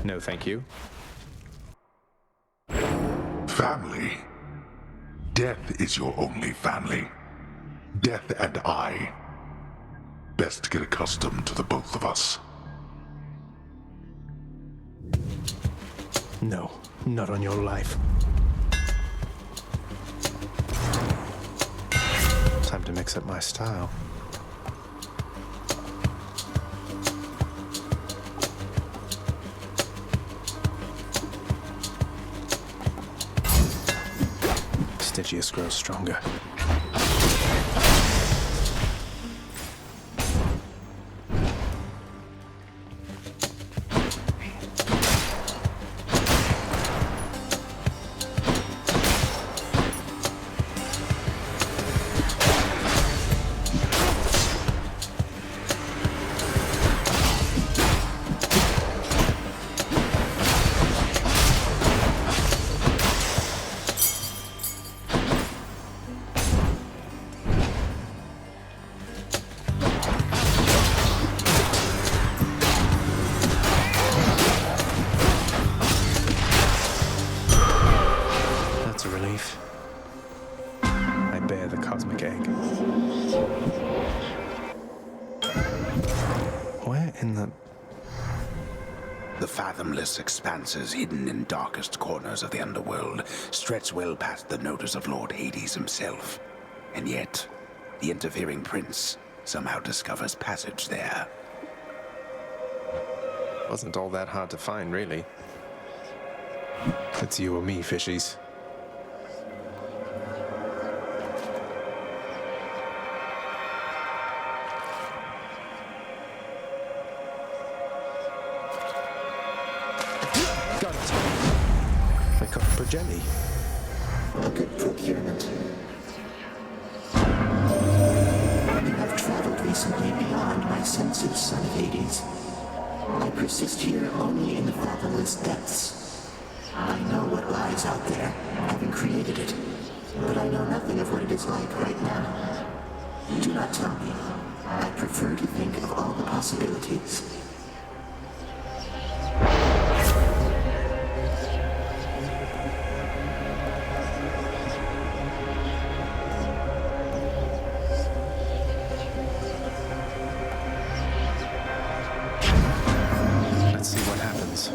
No, thank you. Family. Death is your only family. Death and I. Best get accustomed to the both of us. No, not on your life. Time to mix up my style. Stygius grows stronger. That's a relief. I bear the cosmic egg. Where in the... The fathomless expanses hidden in darkest corners of the underworld stretch well past the notice of Lord Hades himself. And yet, the interfering prince somehow discovers passage there. Wasn't all that hard to find, really. It's you or me, fishies. Got it. I cut for jelly. Good procurement. You have traveled recently beyond my senses, son of Hades. I persist here only in the fathomless depths. I know what lies out there, having created it, but I know nothing of what it is like right now. Do not tell me. I prefer to think of all the possibilities. Let's see what happens.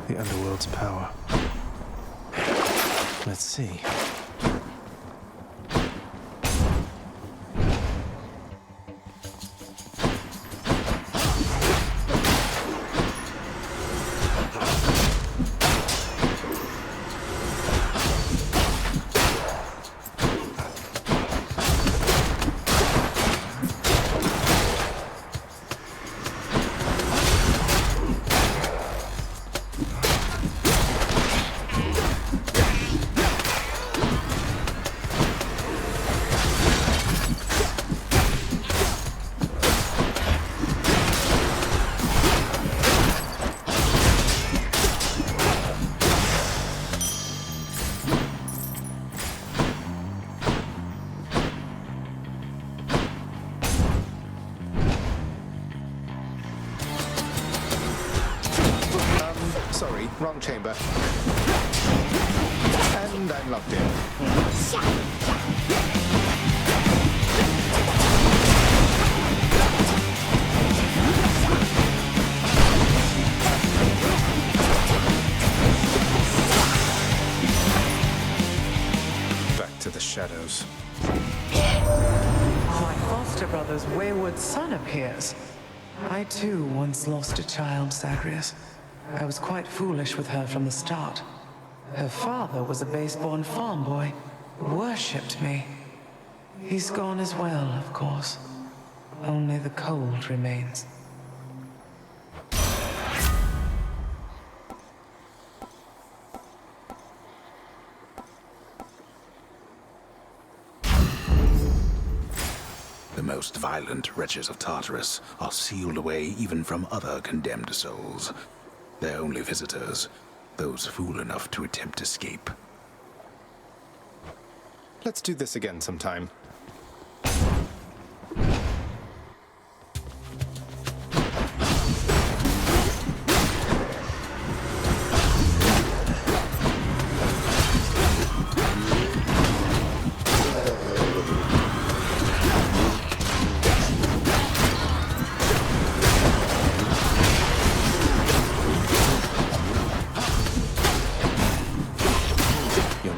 The underworld's power. Let's see. Sorry, wrong chamber. And I'm locked in. shadows. My foster brother's wayward son appears. I too once lost a child, Zagreus. I was quite foolish with her from the start. Her father was a base-born farm boy, worshipped me. He's gone as well, of course. Only the cold remains. The most violent wretches of Tartarus are sealed away even from other condemned souls. Their only visitors, those fool enough to attempt escape. Let's do this again sometime.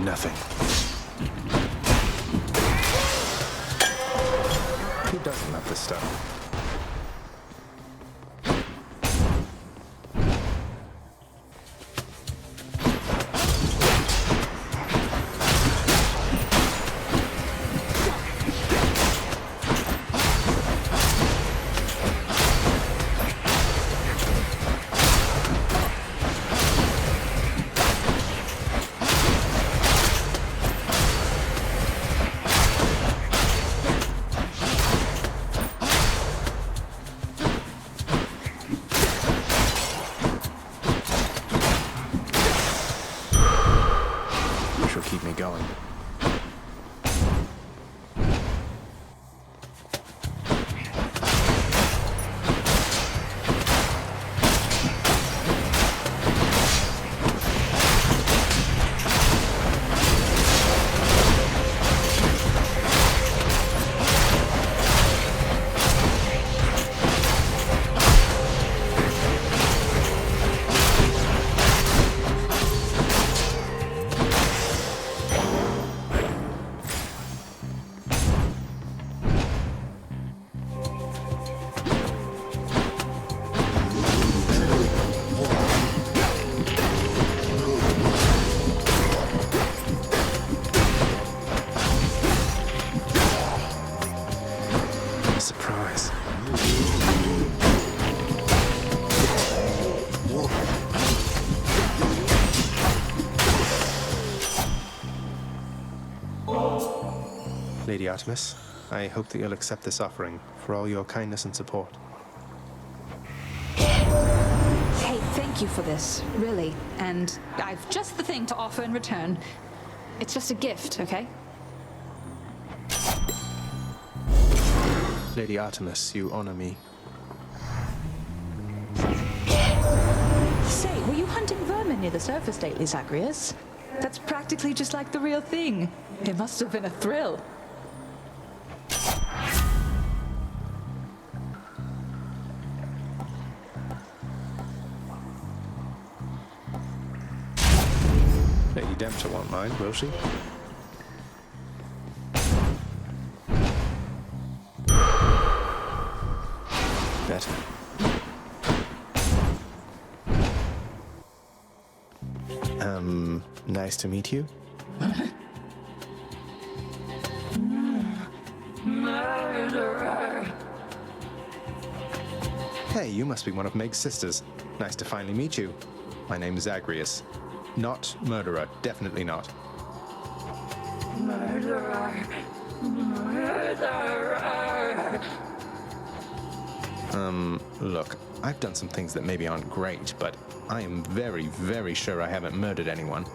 Nothing. Who doesn't love this stuff? Keep me going. Surprise. Lady Artemis, I hope that you'll accept this offering for all your kindness and support. Hey, thank you for this, really. And I've just the thing to offer in return. It's just a gift, okay? Lady Artemis, you honor me. Say, were you hunting vermin near the surface lately, Zagreus? That's practically just like the real thing. It must have been a thrill. Lady Dempster won't mind, will she? Better. Nice to meet you. Hey, you must be one of Meg's sisters. Nice to finally meet you. My name is Zagreus. Not murderer, definitely not. Murderer. Murderer. Look, I've done some things that maybe aren't great, but I am very, very sure I haven't murdered anyone.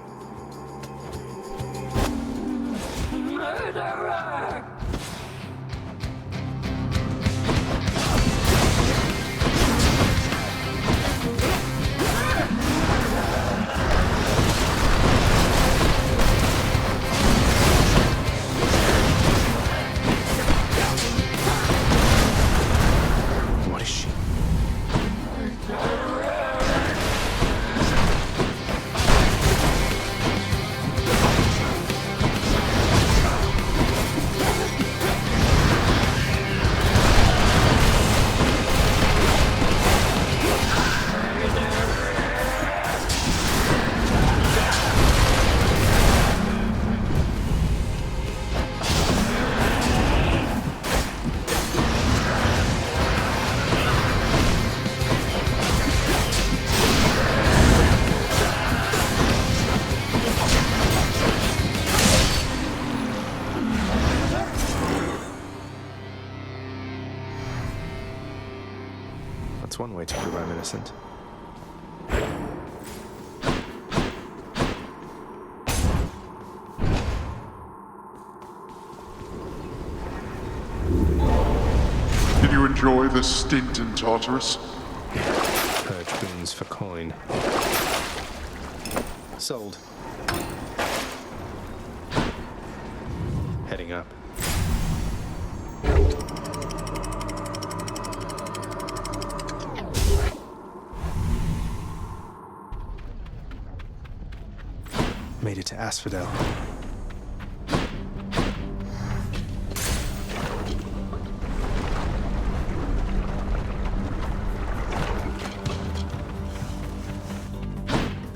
Murderer! What is she? one way to prove I'm innocent. Did you enjoy the stint in Tartarus? Purge boons for coin. Sold. Heading up. Made it to Asphodel.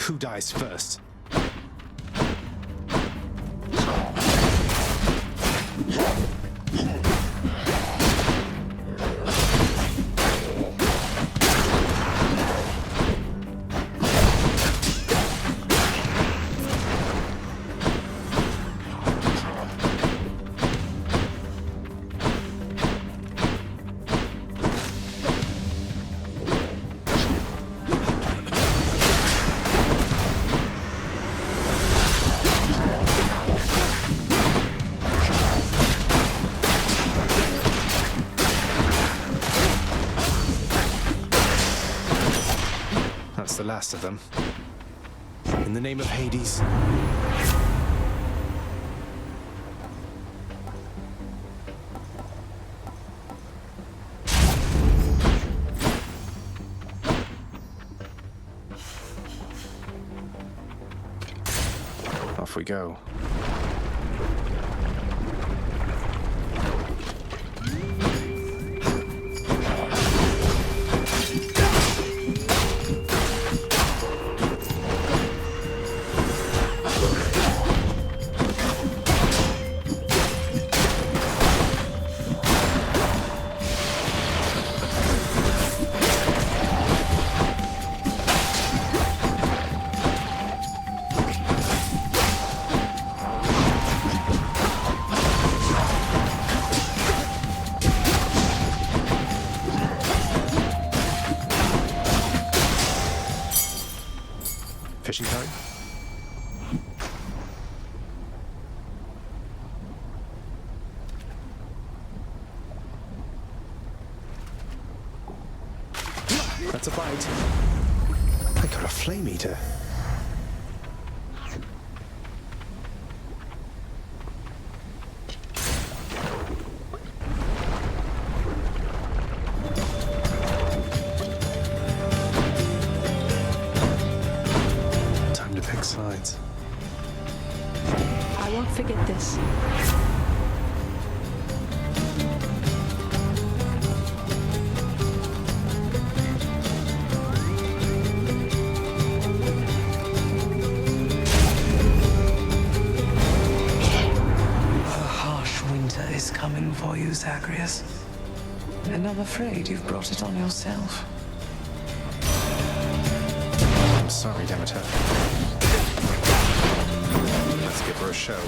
Who dies first? The last of them. In the name of Hades. Off we go. Fishing time? That's a bite. I got a flame eater. Sides. I won't forget this. A harsh winter is coming for you, Zagreus. And I'm afraid you've brought it on yourself. I'm sorry, Demeter. Let's give her a show.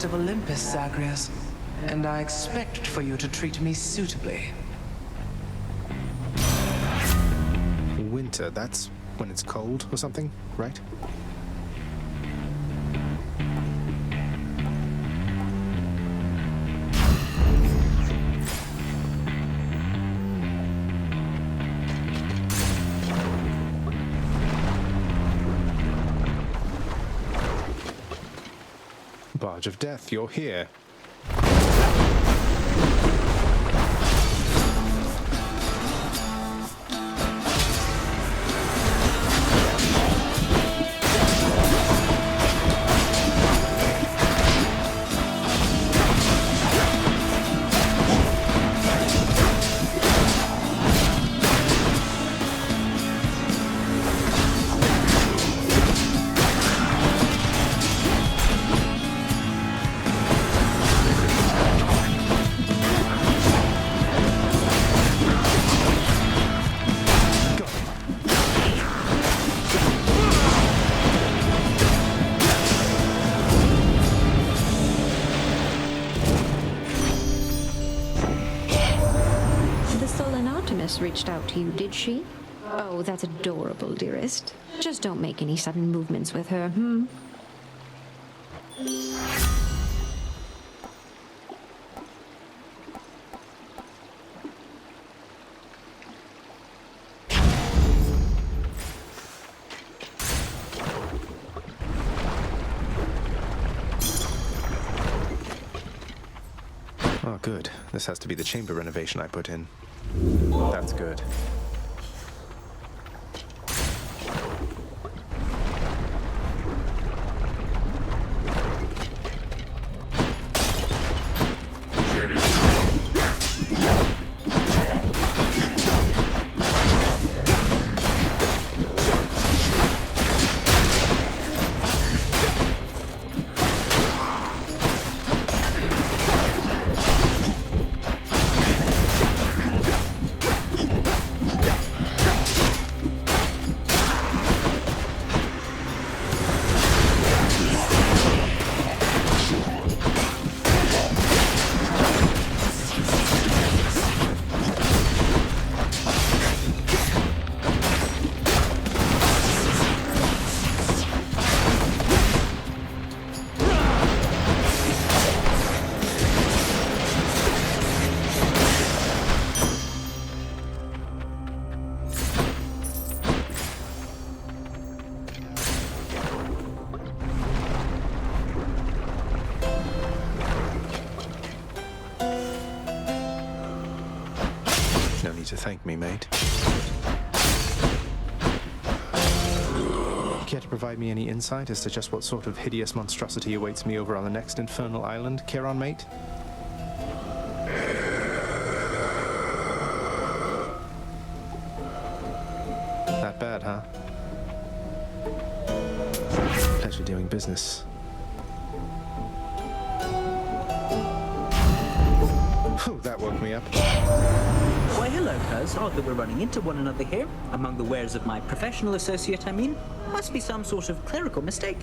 Of Olympus, Zagreus, and I expect for you to treat me suitably. Winter, that's when it's cold or something, right? Barge of Death, you're here. Reached out to you, did she? Oh, that's adorable, dearest. Just don't make any sudden movements with her, Oh, good. This has to be the chamber renovation I put in. That's good. No need to thank me, mate. Care to provide me any insight as to just what sort of hideous monstrosity awaits me over on the next infernal island, Charon, mate? That bad, huh? Pleasure doing business. Whew, that woke me up. Why, hello, cuz. Odd that we're running into one another here. Among the wares of my professional associate, I mean. Must be some sort of clerical mistake.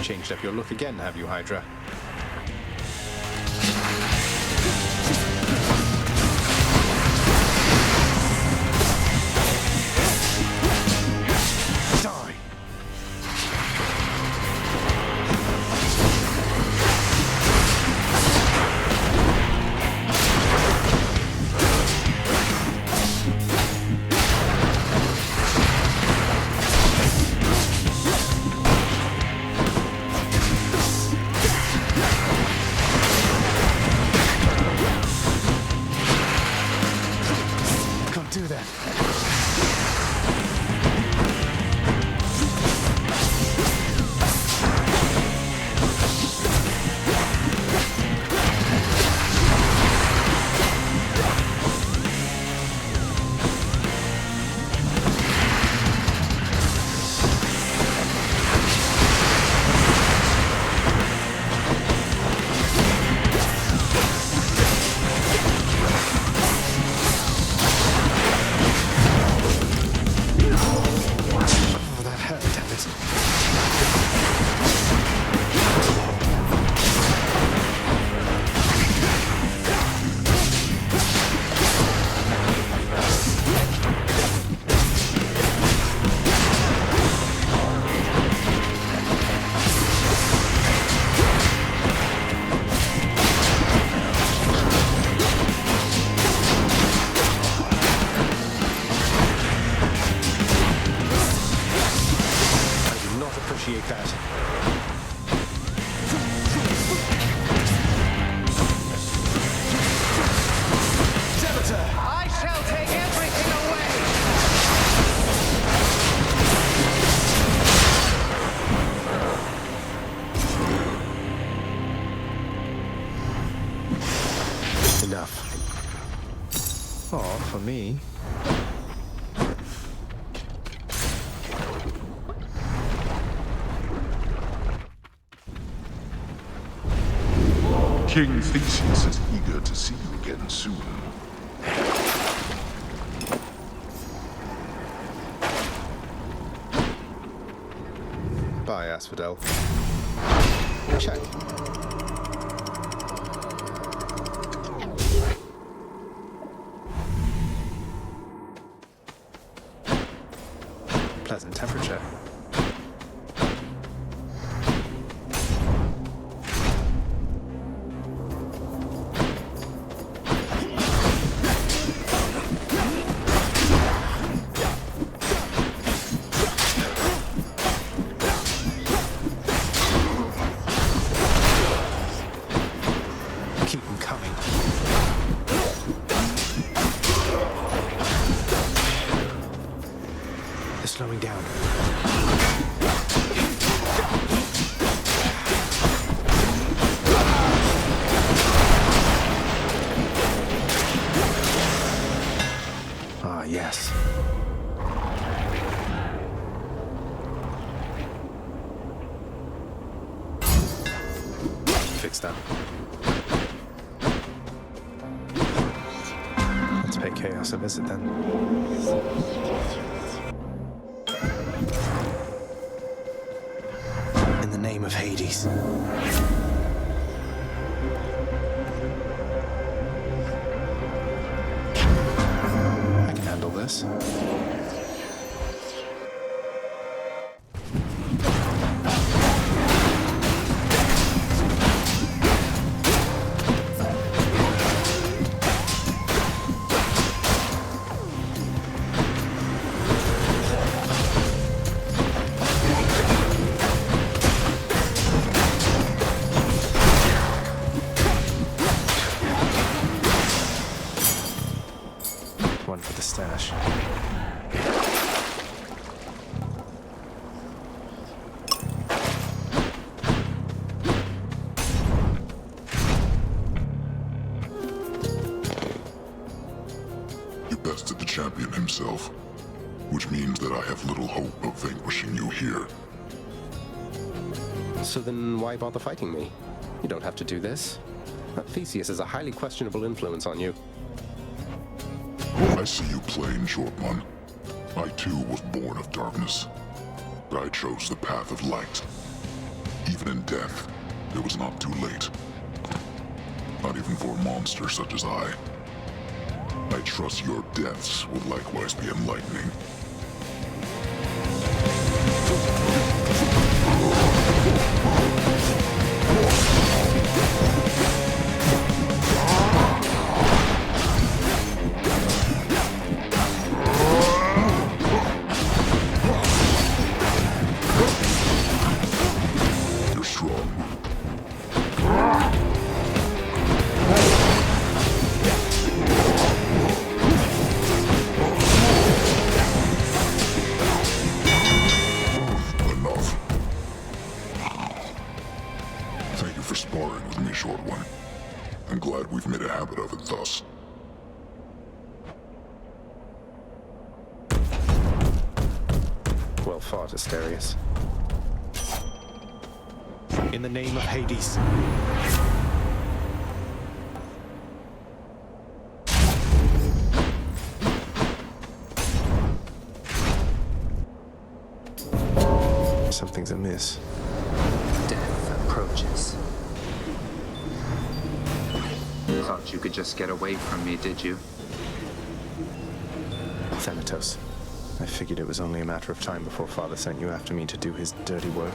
Changed up your look again, have you, Hydra? Die! enough. Or, for me, King Theseus is eager to see you again soon. bye, Asphodel. Check. Pleasant temperature. Keep them coming. They're slowing down. Ah, yes. Fix that. Let's pay Chaos a visit then. In the name of Hades. I can handle this. One for the stash. You bested the champion himself, which means that I have little hope of vanquishing you here. So then why bother fighting me? You don't have to do this. Theseus has a highly questionable influence on you. I see you plain, short one. I too was born of darkness, but I chose the path of light. Even in death, it was not too late. Not even for a monster such as I. I trust your deaths will likewise be enlightening. You're strong. Enough. Thank you for sparring with me, short one. I'm glad we've made a habit of it thus. Well fought, Stygius. In the name of Hades. Something's amiss. Death approaches. Thought you could just get away from me, did you? Thanatos. I figured it was only a matter of time before Father sent you after me to do his dirty work.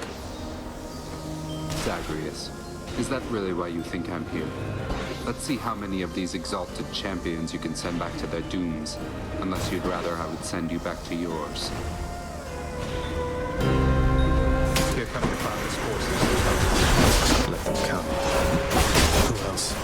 Zagreus, is that really why you think I'm here? Let's see how many of these exalted champions you can send back to their dooms, unless you'd rather I would send you back to yours. Here come your father's forces. Let them come. Who else?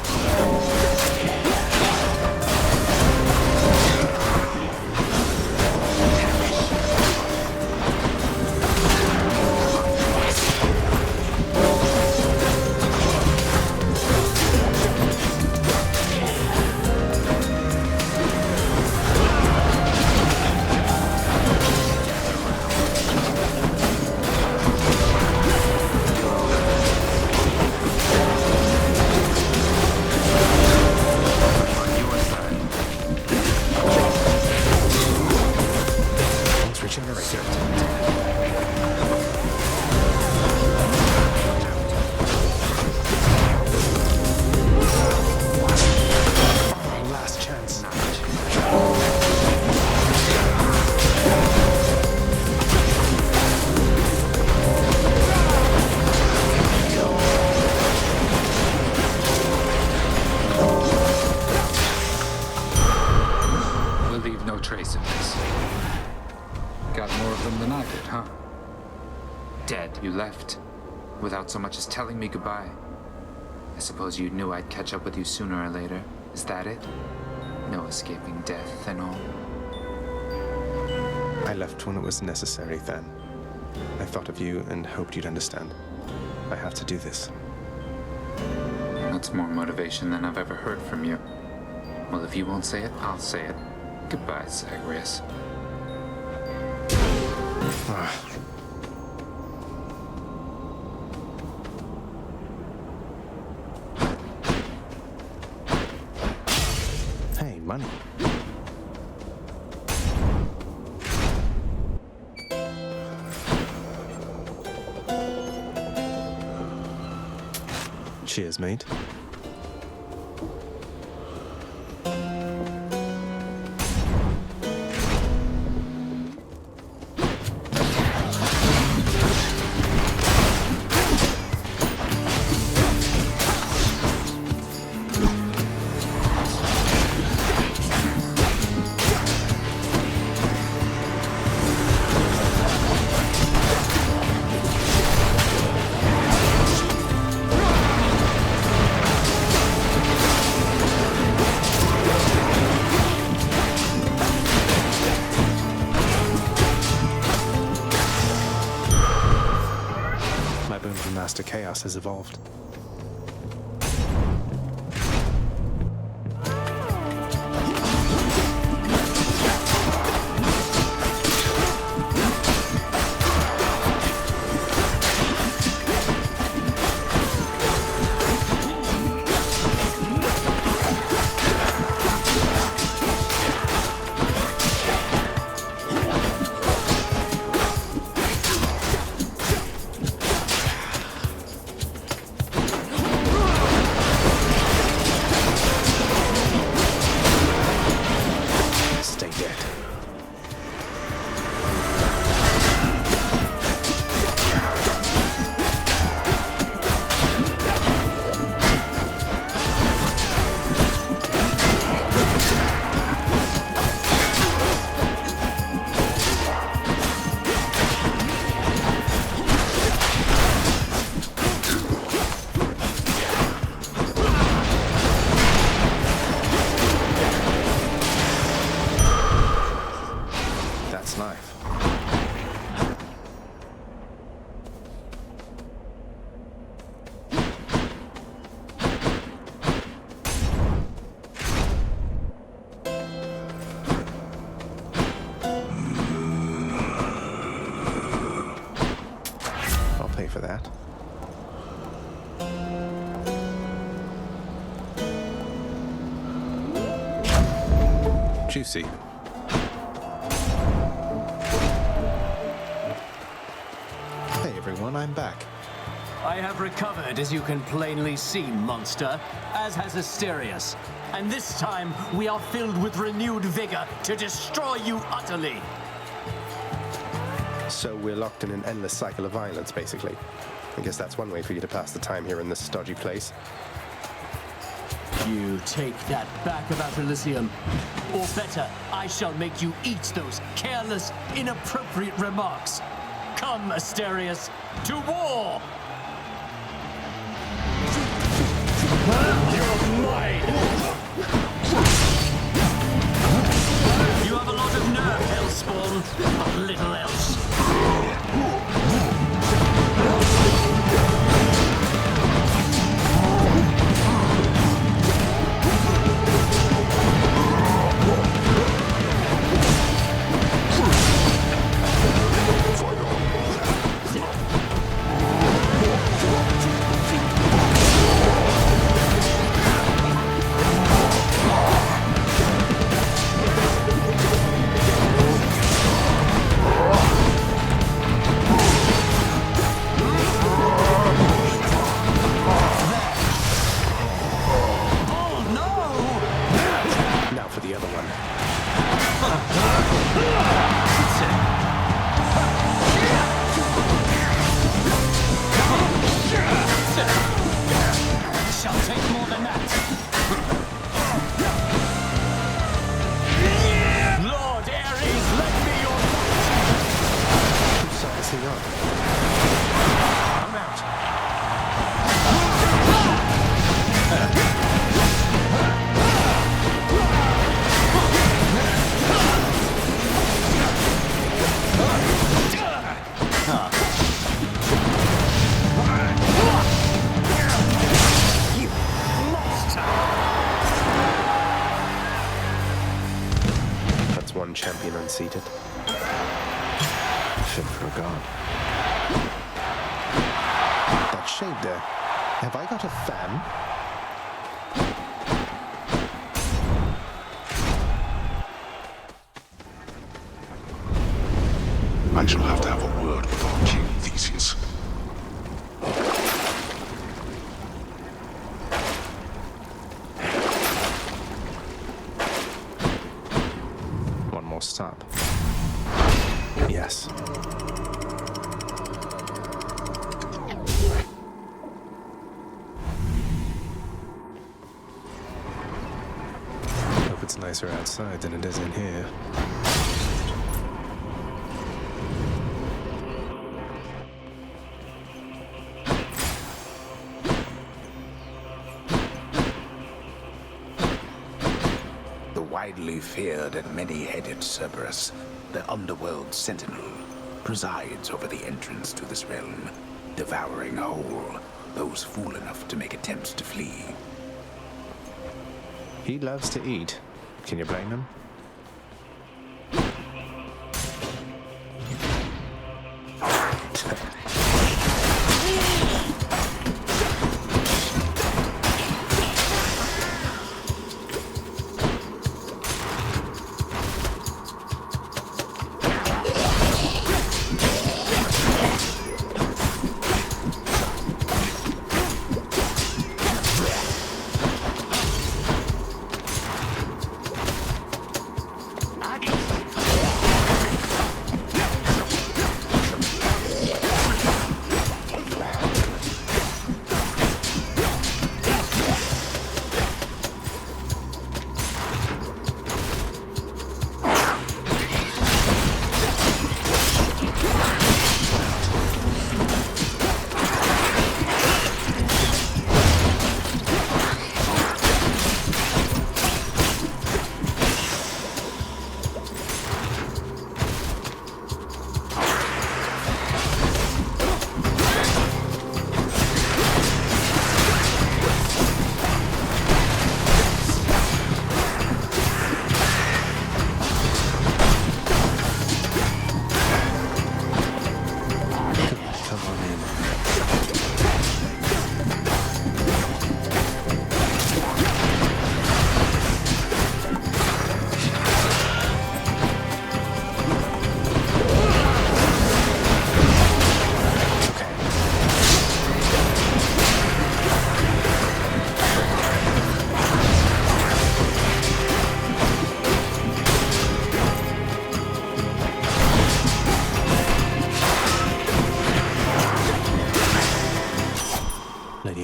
trace of this. Got more of them than I did, huh? Dead. You left without so much as telling me goodbye. I suppose you knew I'd catch up with you sooner or later. Is that it? No escaping death and all? I left when it was necessary, then. I thought of you and hoped you'd understand. I have to do this. That's more motivation than I've ever heard from you. Well, if you won't say it, I'll say it. Goodbye, Zagreus. Hey, money. Cheers, mate. Master Chaos has evolved. For that. Juicy. Hey everyone, I'm back. I have recovered, as you can plainly see, monster, as has Stygius. And this time, we are filled with renewed vigor to destroy you utterly. So we're locked in an endless cycle of violence, basically. I guess that's one way for you to pass the time here in this stodgy place. You take that back about Elysium. Or better, I shall make you eat those careless, inappropriate remarks. Come, Stygius, to war! You're mine! You have a lot of nerve, Hellspawn, but little else. Lord one champion unseated. Fit for a god. That shade there. Have I got a fan? I shall have to have a word with our king, Theseus. One more stop. Yes. Hope it's nicer outside than it is in here. Widely feared and many-headed Cerberus, the underworld sentinel, presides over the entrance to this realm, devouring whole those fool enough to make attempts to flee. He loves to eat. Can you blame him?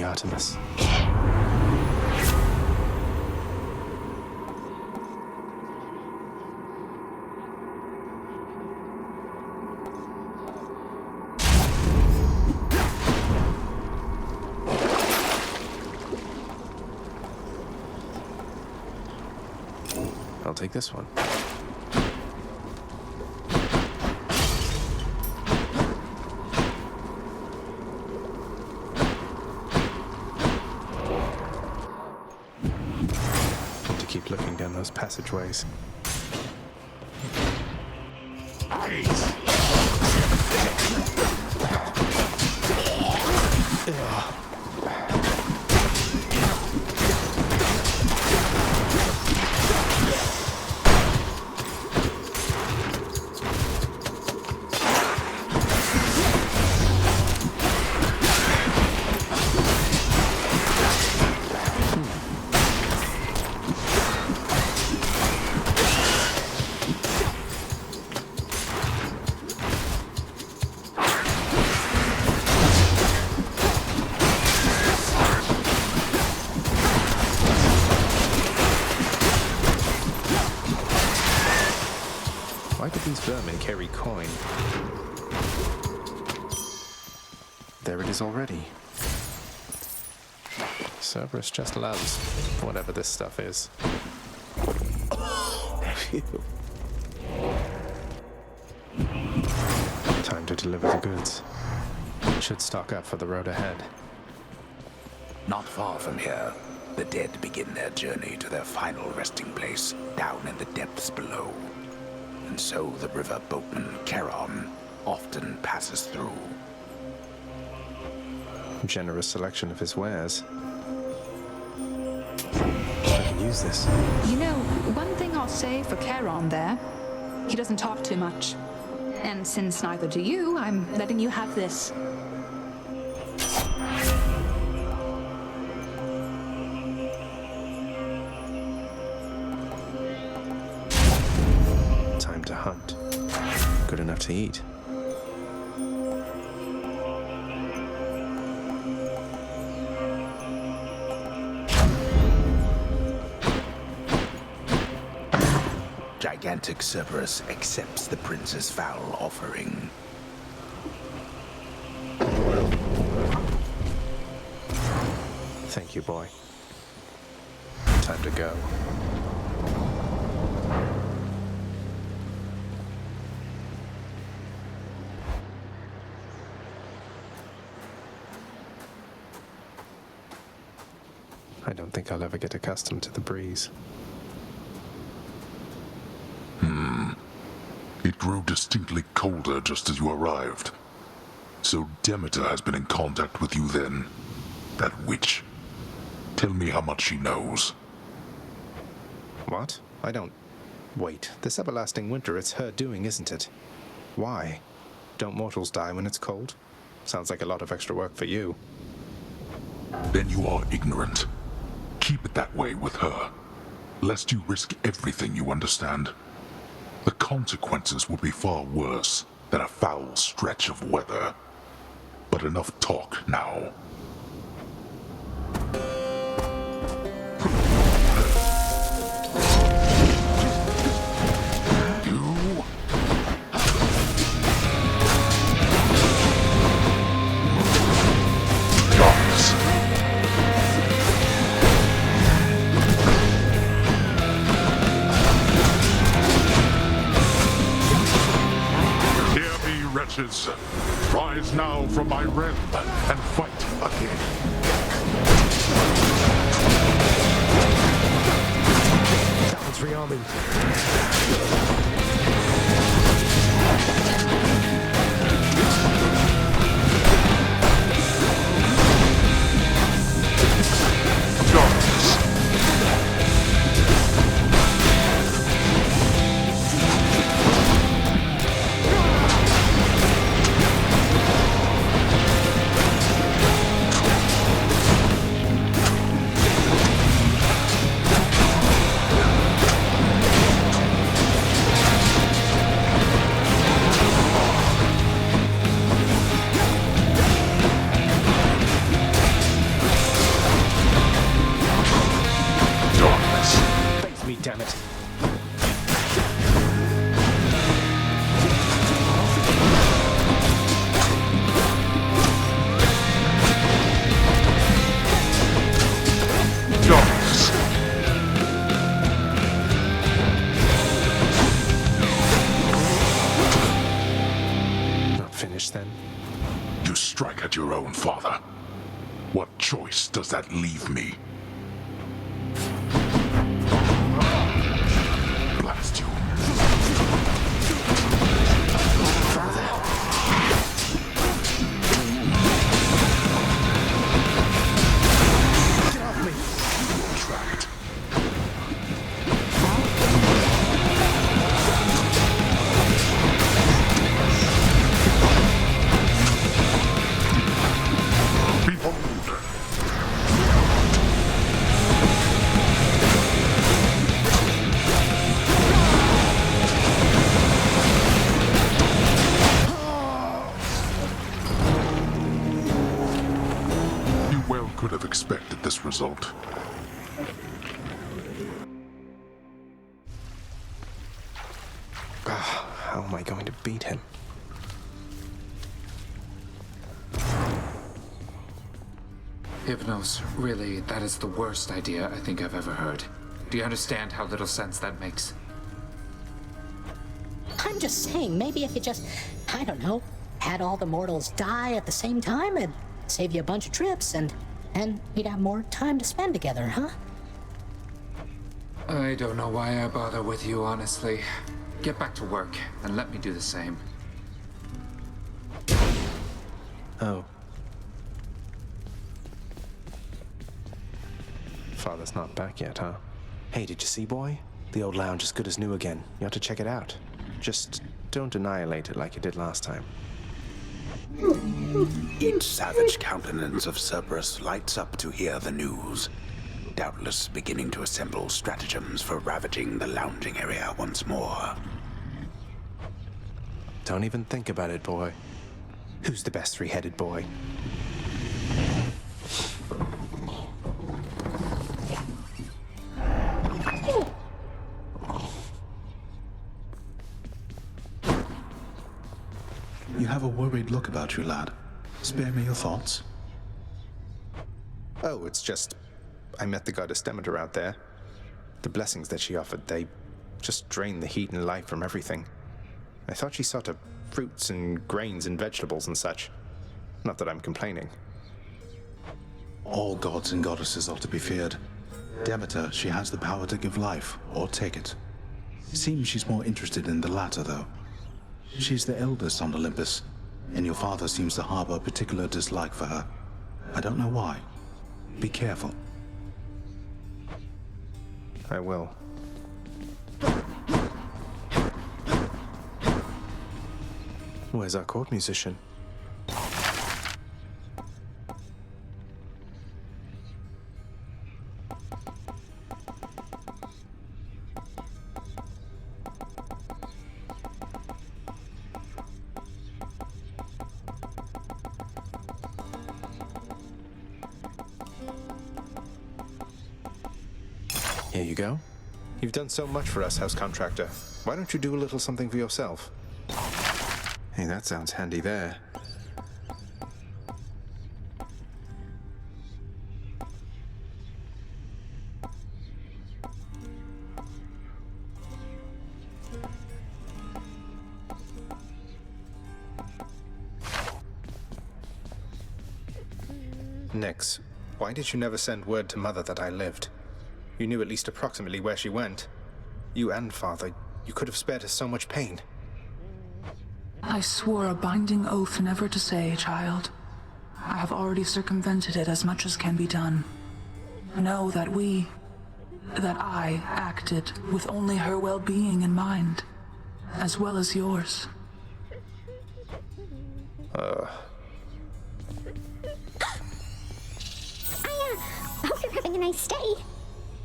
Artemis. I'll take this one. Keep looking down those passageways. Why do these vermin carry coin? There it is already. Cerberus just loves whatever this stuff is. Time to deliver the goods. Should stock up for the road ahead. Not far from here, the dead begin their journey to their final resting place down in the depths below. And so the river boatman Charon often passes through. Generous selection of his wares. I can use this. You know, one thing I'll say for Charon there, he doesn't talk too much. And since neither do you, I'm letting you have this. Time to hunt. Good enough to eat. Gigantic Cerberus accepts the prince's foul offering. Thank you, boy. Time to go. I don't think I'll ever get accustomed to the breeze. It grew distinctly colder just as you arrived. So Demeter has been in contact with you then. That witch. Tell me how much she knows. What? I don't... Wait, this everlasting winter, it's her doing, isn't it? Why? Don't mortals die when it's cold? Sounds like a lot of extra work for you. Then you are ignorant. Keep it that way with her, lest you risk everything you understand. The consequences would be far worse than a foul stretch of weather. But enough talk now. Rise now from my realm and fight again. That one's rearming. Damn it. Not finished then? You strike at your own father. What choice does that leave me? Blast you. Get off me! Trapped. Behold. Could have expected this result. How am I going to beat him? Hypnos, really, that is the worst idea I think I've ever heard. Do you understand how little sense that makes? I'm just saying, maybe if you just, I don't know, had all the mortals die at the same time, it'd save you a bunch of trips, and we'd have more time to spend together, huh? I don't know why I bother with you, honestly. Get back to work, and let me do the same. Oh. Father's not back yet, huh? Hey, did you see, boy? The old lounge is good as new again. You ought to check it out. Just don't annihilate it like you did last time. Each savage countenance of Cerberus lights up to hear the news, doubtless beginning to assemble stratagems for ravaging the lounging area once more. Don't even think about it, boy. Who's the best three-headed boy? You have a worried look about you, lad. Spare me your thoughts. Oh, it's just... I met the goddess Demeter out there. The blessings that she offered, they just drained the heat and life from everything. I thought she sought to fruits and grains and vegetables and such. Not that I'm complaining. All gods and goddesses are to be feared. Demeter, she has the power to give life, or take it. Seems she's more interested in the latter, though. She's the eldest on Olympus, and your father seems to harbor a particular dislike for her. I don't know why. Be careful. I will. Where's our court musician? Here you go. You've done so much for us, house contractor. Why don't you do a little something for yourself? Hey, that sounds handy there. Nix, why did you never send word to Mother that I lived? You knew at least approximately where she went. You and Father, you could have spared us so much pain. I swore a binding oath never to say, child. I have already circumvented it as much as can be done. Know that I acted with only her well-being in mind, as well as yours. I hope you're having a nice stay.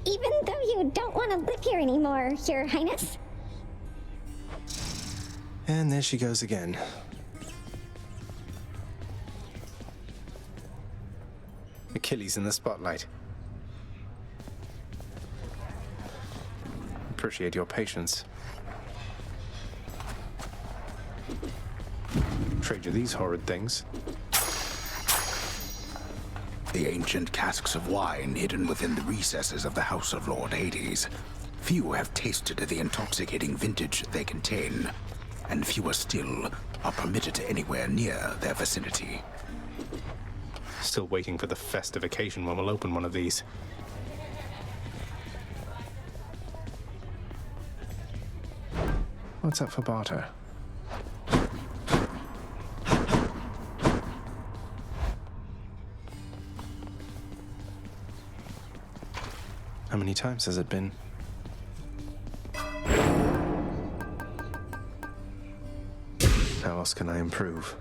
Even though you don't want to live here anymore, Your Highness. And there she goes again. Achilles in the spotlight. Appreciate your patience. Trade you these horrid things. The ancient casks of wine hidden within the recesses of the House of Lord Hades. Few have tasted the intoxicating vintage they contain, and fewer still are permitted anywhere near their vicinity. Still waiting for the festive occasion when we'll open one of these. What's up for barter? How many times has it been? How else can I improve?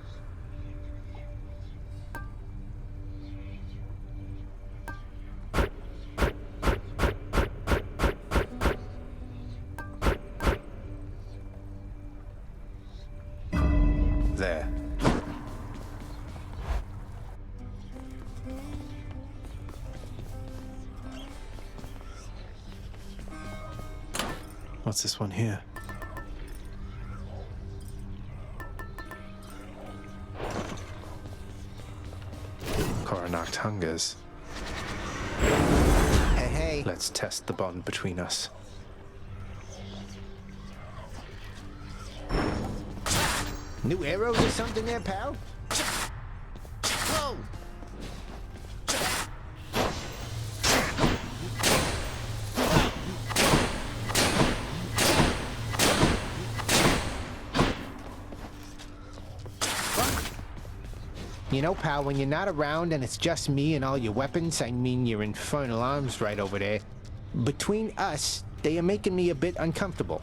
There. What's this one here? Coronach hungers. Hey, hey. Let's test the bond between us. New arrows or something there, pal? Whoa! You know, pal, when you're not around and it's just me and all your weapons, I mean your infernal arms right over there, between us, they are making me a bit uncomfortable.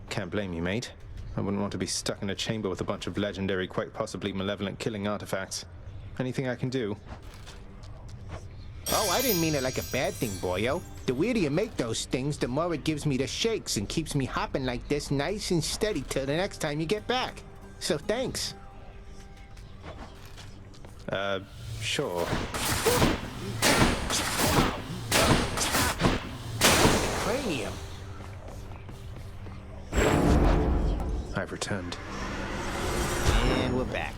Can't blame you, mate. I wouldn't want to be stuck in a chamber with a bunch of legendary, quite possibly malevolent killing artifacts. Anything I can do? Oh, I didn't mean it like a bad thing, boyo. The weirder you make those things, the more it gives me the shakes and keeps me hopping like this nice and steady till the next time you get back. So thanks. Sure. Cranium. I've returned. And we're back.